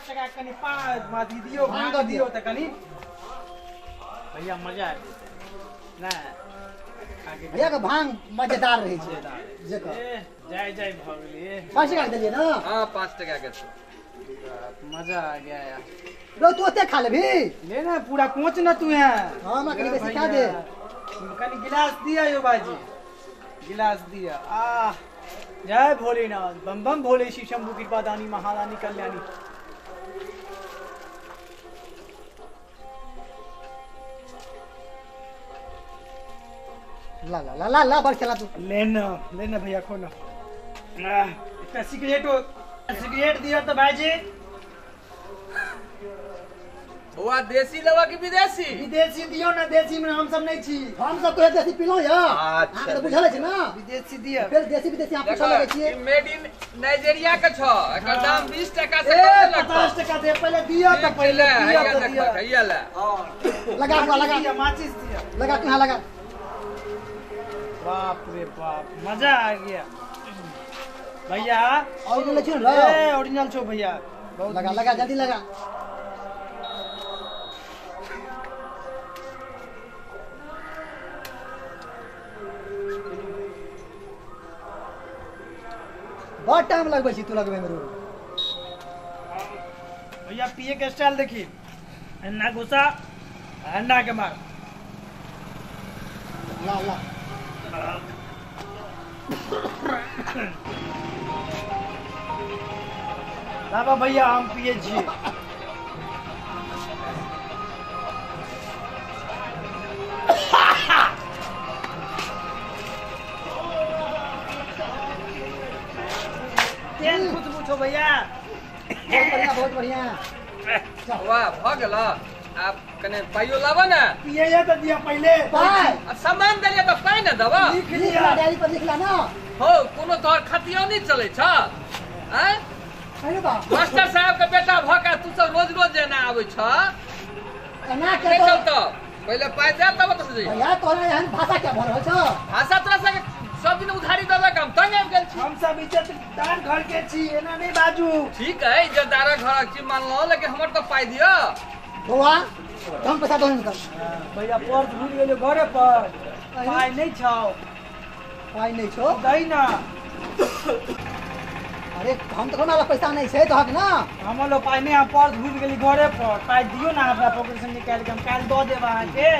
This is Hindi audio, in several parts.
टका कनी 5 माथी दियो भांग दियो त कनी भैया मजा आ ना आगे भैया का भांग मजेदार रहे छे जेकर जय जय भ गेलिए 5 टका देलिए ना हां 5 टका के मजा आ गया यार रो तू ओते खा लेबी ले ना पूरा कोच ना तू है हां मैं कनी सिखा दे कनी गिलास दिया यो बाजी गिलास दिया आ जय भोलेनाथ बम बम भोले श्री शंभू कृपा दानी महारानी कल्याणी ला ला ला ला ला बर चला तू लेना भैया खो ना इतना सिगरेट दिया तो भाईजी हुआ देसी लेवा कि विदेशी विदेशी दियो ना देसी में हम सब नहीं छी हम सब तो देसी पिलो या अच्छा आके बुझल छै ना विदेशी दिया फिर देसी विदेशी आप पूछा लगे छिए मेड इन नाइजीरिया के छ एकर दाम 20 टका से ए कम 50 टका दे पहले दिया तो पहले दिया तो दिया भैया ले लगा दिया माचिस दिया लगा कहां लगा बाप रे बाप मजा आ गया भैया ओरिजिनल छै ना ए ओरिजिनल छो भैया लगा लगा जल्दी लगा बहुत टाइम लगबै छी तू लगबै में रो भैया पिए के स्टाइल देखी अन्ना घुसा अन्ना के मार ला ला बाबा भैया हम पिए छी तेल कुछ पूछो भैया बहुत बढ़िया वाह भ गेल आप कने पाइयो लावा ना पिए या तो दिया पहले पाई अब सामान देलिए तो पाई ना दबा लिख लिख लिया ला डायरी पर लिख ला ना हो कोनो तोहर खतिया नहीं चले छ हैं अरे बा मास्टर साहब के बेटा भका तू सब रोज रोज जेना आवे छ ना के के तो चलतो पहले पाई दे तब तो सही भैया तोरा एहन भाषा क्या भर रहल छ भाषा तोरा से सब दिन उधारी देबे काम तंग आबि गेल छी हम सब इज्जतदार घर के छी एना नहीं बाजू ठीक है इज्जतदार घर छी मान लो लेकिन हमर तो पाई दियो बउआ कम पैसा दो निकल भैया पर्स भूल गेलो घरे पर पाई नहीं छाओ पाई नहीं छो दई ना अरे हम तो कोनो पैसा नहीं छे तो हक ना हम लो पाई नहीं हम पर्स भूल गेली घरे पर पाई दियो ना हमरा पॉकेट से निकाल के हम काल दो देबा अहाँ के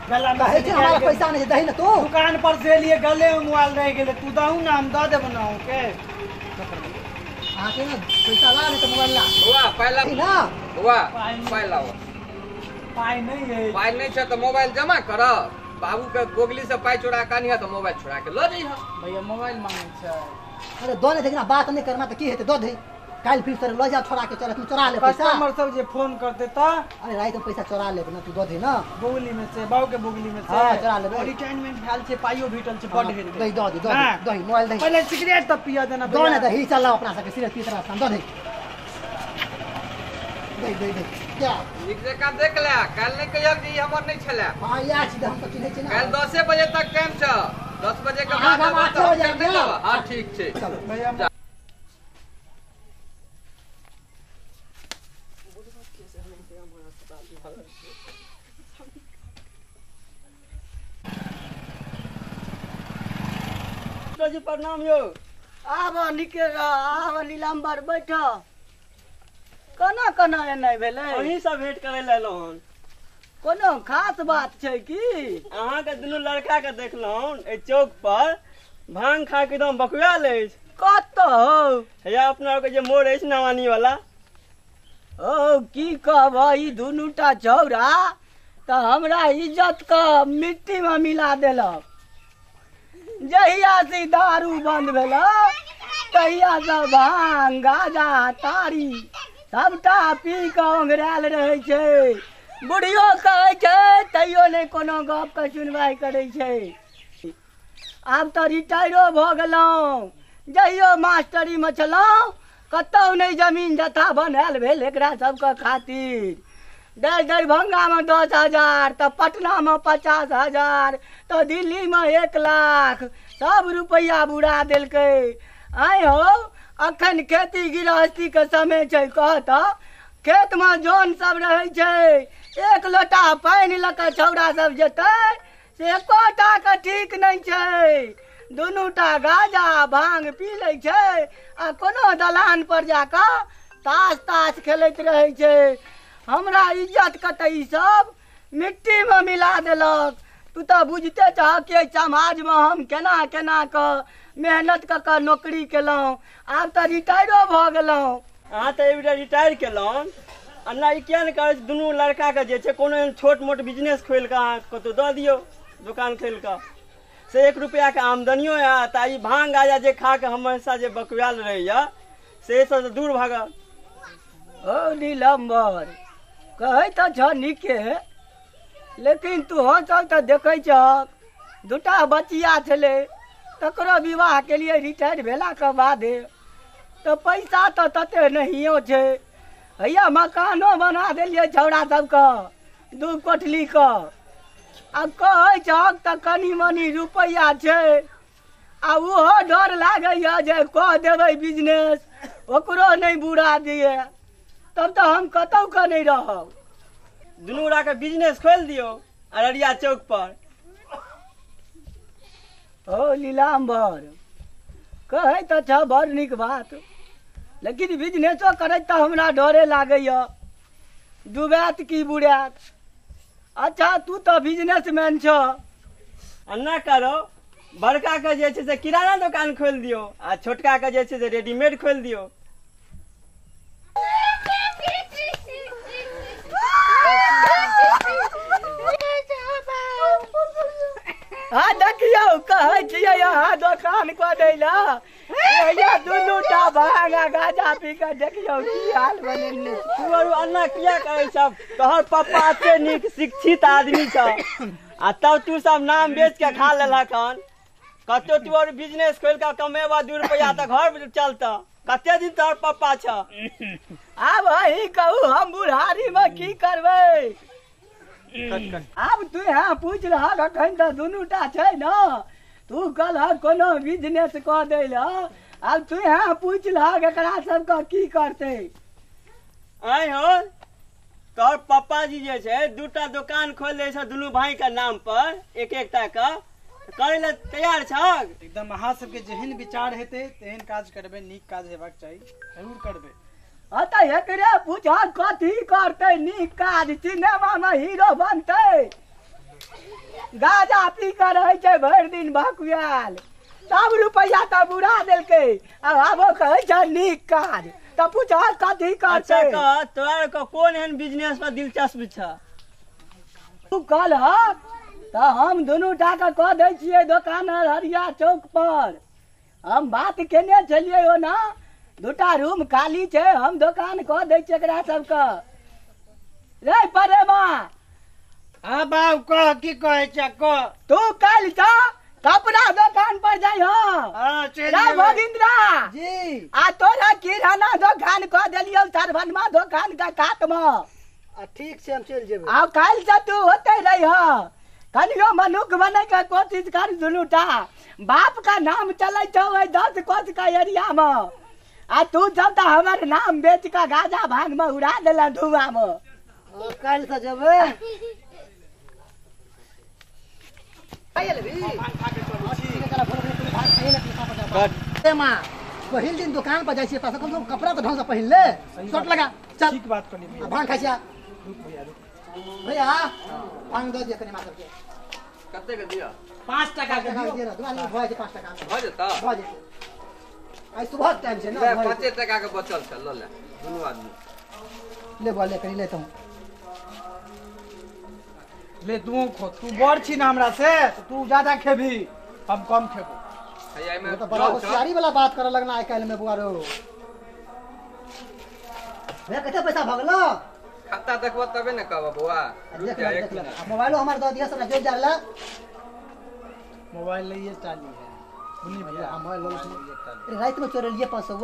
गला में कहे से छे हमारा निकाल के पैसा नहीं दही ना तू दुकान पर से लिए गले में मोबाइल रह गेले तू दहू ना हम दो देब ना के आके ना पैसा ला नहीं तो मोबाइल ला हुआ पहला ठीक ना हुआ पाई लाओ पाई नहीं है पाई नहीं छे तो मोबाइल जमा कर बाबू के बोगली से पाई चोरा कानी है तो मोबाइल छोड़ा के लो जइह भैया मोबाइल मांगे छै अरे दो नहीं देखना बात नहीं करना तो की हेते दो दे काल फिर सर लो जा छोड़ा के चल तू चोरा ले पैसा कस्टमर सब जे फोन करते त अरे रात में पैसा चोरा ले ना तू दो दे ना बोगली में से बाबू के बोगली में से हाँ, चला लेबै। और रिटायरमेंट भेल छै पाइयो भेटल छै बड हेल दही दो दे दही मोबाइल दही पहले सिगरेट तब पिया देना दो ना दही चल अपना सके सिर तीसरा स्थान दो दे दे दे क्या एक जगह देख ले कल नहीं कहियो कि हमर नहीं छले हां या छी हम तो चिन्है छी ना कल 10 बजे तक टाइम छ 10 बजे के हाँ, बाद हम 8 बजे आएंगे। हां ठीक छै चलो भैया जी प्रणाम यो आब निकेल आब नीलाम्बर बैठ कना एनाइ भेलै अहीं सब भेंट करे ले एलौ हन कोनो खास बात छै की अहाँ के दुनू लड़का के देखलहुं ए चौक पर भांग खा के एकदम बकुआल अछि कतौ हैया अपना के जे मोर अछि नवानी वाला ओ की कहबै ई दुनूटा छौरा तऽ हमरा इज्जत के मिट्टी में मिला देलक जहिया से दारू बंद भेल तहिया से भांग गाजा तारी सबटा पी के ओंघरायल रहे छै बुढ़ियो कहै छै तैयो नहीं कोनो गप के सुनवाई करे छै आब तऽ रिटायरो भऽ गेलहुँ जहियो मास्टरी में छलहुँ कतौ नहीं जमीन जथा बनायल भेल एकरा सबके खातिर दरभंगा में 10,000 तो पटना में 50,000 तो दिल्ली में 1 लाख सब रुपया बुड़ा दिलकै आय हो अखन खेती गृहस्थी के समय छै कहत खेत में जौन सब रहे छे, एक लोटा पानी लके छौड़ा सब जेते से एकोटा के ठीक नहीं छे। दुनूटा गाजा भांग पी ले छे आ कोनो दलान पर जाके ताश खेलैत रहे छे। हमरा इज्जत कते ई सब मिट्टी में मिला देलक। तू तो बुझते छह कि समाज में हम केना केना क मेहनत क नौकरी केलहुँ, आब तो रिटायरो भ गेलहुँ। अहाँ तो एबरा रिटायर केलहुँ, अन्ना ई किया नहीं करे दुनू लड़का के जे छे कोनो छोट मोट बिजनेस खोल के अहाँ कतौ दऽ दियौ, दुकान खोल के से 1 रुपया के आमदनियो है। ता ई भांग गाजा जे खा के हमेशा जे बकवाल रहैया से सब दूर भागल। ओ नीलम्बर कहे तो छ नीके, लेकिन तू सब तो देखे छ दूटा बचिया छले, तकरो विवाह के लिए रिटायर भेला के बादे तो पैसा तो तते नहियो छे। हैया मकानो बना देलिए छौड़ा सबके 2 कोठली के। अब कहे छक तो कनी मनी रुपया छे, आ ओहो डर लागैया जे कह देबै बिजनेस ओकरो नहीं बुरा दिए, तब तो हम कतौ के नहीं रहब। दुनू गोरा के बिजनेस खोल दियो अररिया चौक पर। ओ नीलाम्बर कहे तो छ बड़ नीक बात, लेकिन बिजनेसो करे तो हमरा डरे लागैया डूबैत की बुड़ैत। अच्छा तू तो बिजनेसमैन छ, अन्ना करो बड़का के जे छे से किराना दुकान खोल दियो आ छोटका के जे छे से रेडीमेड खोल दियो। हाँ देखियो कहे छियै यहाँ दुकान को दैला, भैया दुनूटा भांगा गाजा पी के देखियो की हाल बनेने। तू और अन्ना किया कहे सब तोहर पापा एते नीक शिक्षित आदमी छ आ तब तू सब नाम बेच के खा लेलक हन। कतो तू और बिजनेस खोल के कमेबा 2 रुपया त घर चलता। कते दिन तोहर पापा छ। आब ही कहू हम बुढ़ारी में की करबै। अब तू यहाँ पूछ रहा अखन तो दुनूटा छे न, तू कल कोनो बिजनेस कऽ दैला, अब तू यहाँ पूछ लहा एकरा सबके की करते। आय हो तोहर पापा जी जे छे 2टा दुकान खोल दे छ दुनू भाई के नाम पर एक-एकटा का करे ले तैयार छ। एकदम अहाँ सबके जेहन विचार हेते तेहन काज करबे, नीक काज हेबाक चाही, जरूर करबे। अतः एकरे पूछ कथी करते नीक काज, सिनेमा में हीरो बनते, गाजा पी कर रहे छे भर दिन भकुआल, सब रुपया तो बुरा देलके, अब आबो कहे छ नीक काज, तो पूछ कथी करते। अच्छा तोहर को कौन एहन बिजनेस में दिलचस्प छ। तू कल तो हम दुनूटा के कह दै छियै दुकान हरिया चौक पर। हम बात केने छलियै हो ना, 2टा रूम खाली छे, हम दुकान कह दै छियै एकरा सबके। रे परेमा हाँ बाबू कह की कहे छ कह। तू कल छ कपड़ा दुकान पर जाइ हो। हाँ चल रे गोविंद्रा जी आ तोरा किराना दुकान कह देलियो सरभनमा दुकान का कात में। ठीक से हम चल जेबै। आ कल से तू होते रही हो, कनियो मनुख बने के कोशिश कर दुनूटा। बाप का नाम चले छो 10 कोस का एरिया में, आ तू सब तो हमारे नाम बेच का गाजा भांग में उड़ा देला धुआं में। कल से जेबै। माँ पहिल दिन दुकान पर जाइ छियै, कम से कम कपड़ा तो ढंग से पहिन ले, शर्ट लगा चल। ठीक बात कर ली भांग खाइ छियै रुक भैया रुक। भैया भांग दऽ दिअ कनि माँ सबके। कते के दिया 5 टका के दियो। दिअ दुकान में भऽ जेतै 5 टका में भ जेता। भऽ जेतै। आइ सुबह टाइम छै ना, 5 टका के बचल छ, ल ले दुनू आदमी ले बोले कनि ले तुम ले तू खो, तू बड़ छी ना हमरा से, तो तू ज्यादा खेबी हम कम खेबो। भैया में तो बड़ा होशियारी वाला बात करे लगना आइ काल्हि में बुआरो। भैया कते पैसा भगलो खाता देखबो तबे न कहबो बुआ। देख ले देख ले। मोबाइलो हमर दऽ दिया सब जोड़ जा ले। मोबाइल लिए चाली है सुनी भैया। हाँ मोबाइल लो। रात में चोरलिए 500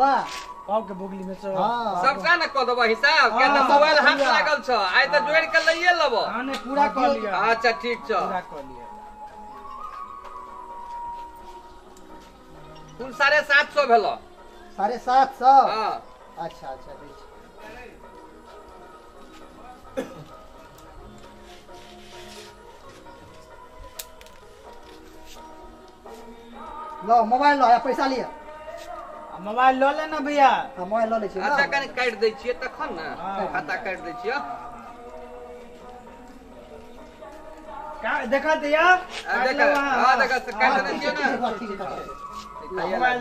पाव के बोगली में से। हाँ सबका न कह देबो हिसाब, के हाँ, न मोबाइल सब हाथ पूरा। लागल छ, आइ त जोड़ के लइए लेबो। हाँ ने पूरा कर लिया। अच्छा ठीक छ, पूरा कर लिया। कुल 750 भेलो। 750। हां अच्छा अच्छा ठीक लो मोबाइल लो या पैसा लिया मोबाइल लो लेना भैया। मोबाइल लो ले छी अच्छा कनि काटि दै छियै तखन ने हाँ। खाता काटि दै छियै देखा दिया देखा हाँ देखा काटि दै छियै ने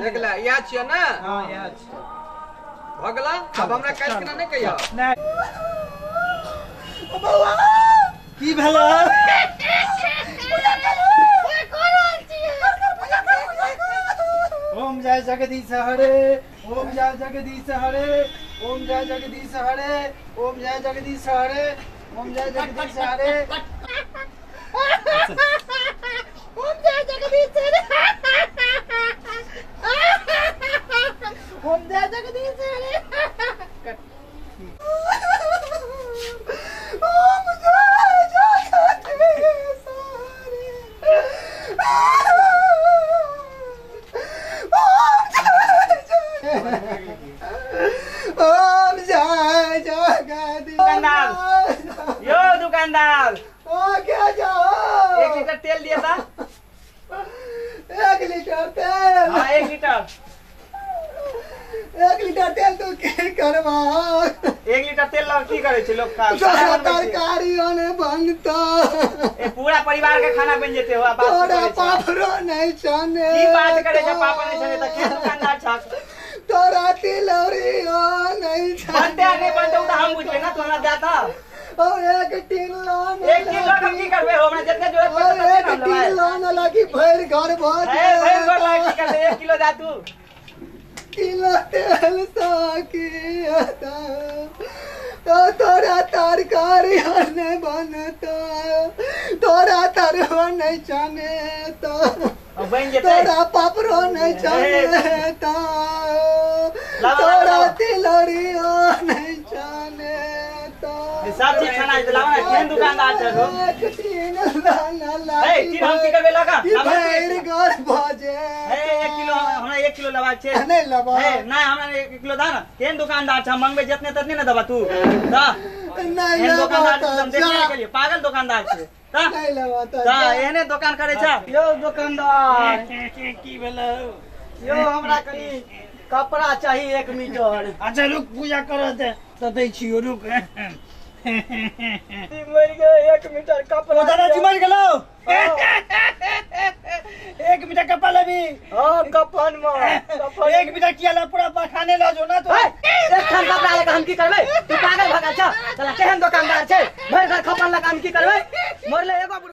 देख ले इएह छियै ने हाँ यार भऽ गेला अब हमरा काटि के नहि कहियो नहीं की भेलो ओम जय जगदीश हरे ओम जय जगदीश हरे ओम जय जगदीश हरे ओम जय जगदीश हरे ओम जय जगदीश हरे ओम जय जगदीश हरे ओम जय जगदीश हरे ओम जय जगदीश ओम जय जगदीश यो दुकानदार ओ क्या जाओ 1 लीटर तेल दिया था 1 लीटर तेल हाँ 1 लीटर 1 लीटर तेल तो के करवा 1 लीटर तेल लग की करे छे लोग खा तरकारी ओने बनता ए पूरा परिवार के खाना बन जेते हो बात तोरा करे छे पापरो नहीं छने की बात करे छे पापा नहीं छने त के दुकानदार छक तोरा तिलौरी ओ नहीं छने बनते नहीं बनते उ त हम बुझबे ना तोरा जाता ओ 1 किलो 1 किलो का की करबे हो हमरा जितने जोरे ओ 1 किलो न लगी भर घर भजे ए भाई गोर लाग की करबे 1 किलो जा तू किलो तेल साकी तो तोरा तरकारी नहीं बनता तोरा तरवा नहीं छने तो बन जेते तोरा पापरो नहीं छने तो तोरा तिलौरी नहीं छने तो सब चीज खाना है लावा ना केन दुकानदार छे हो ए तीन हम की करबे लगा भर घर भजे ए 1 किलो हमरा 1 किलो लबा छे नहीं लबा ए नहीं हमरा 1 किलो दा ना केन दुकानदार छे मंगबे जितने ततने ना दबा तू दा नहीं एहन लबा दुकानदार तुम देखने के लिए पागल दुकानदार छे दा नहीं लबा दा एहने दुकान करे छा यो दुकानदार की भेलो यो हमरा कनी कपड़ा चाहिए 1 मीटर अच्छा रुक पूजा करो तो दै छियो रुक मर गए 1 मीटर कपड़ा दादाजी मर गेलो 1 मीटर कपड़ा लेबी हां कफन में कफन 1 मीटर किया ला पूरा बखाने ला जो ना तो एक खान कपड़ा लेके हम की करबे तू पागल भगा छ चला केहन दुकानदार छे भर घर खपन लगा हम की करबे मोरले एगो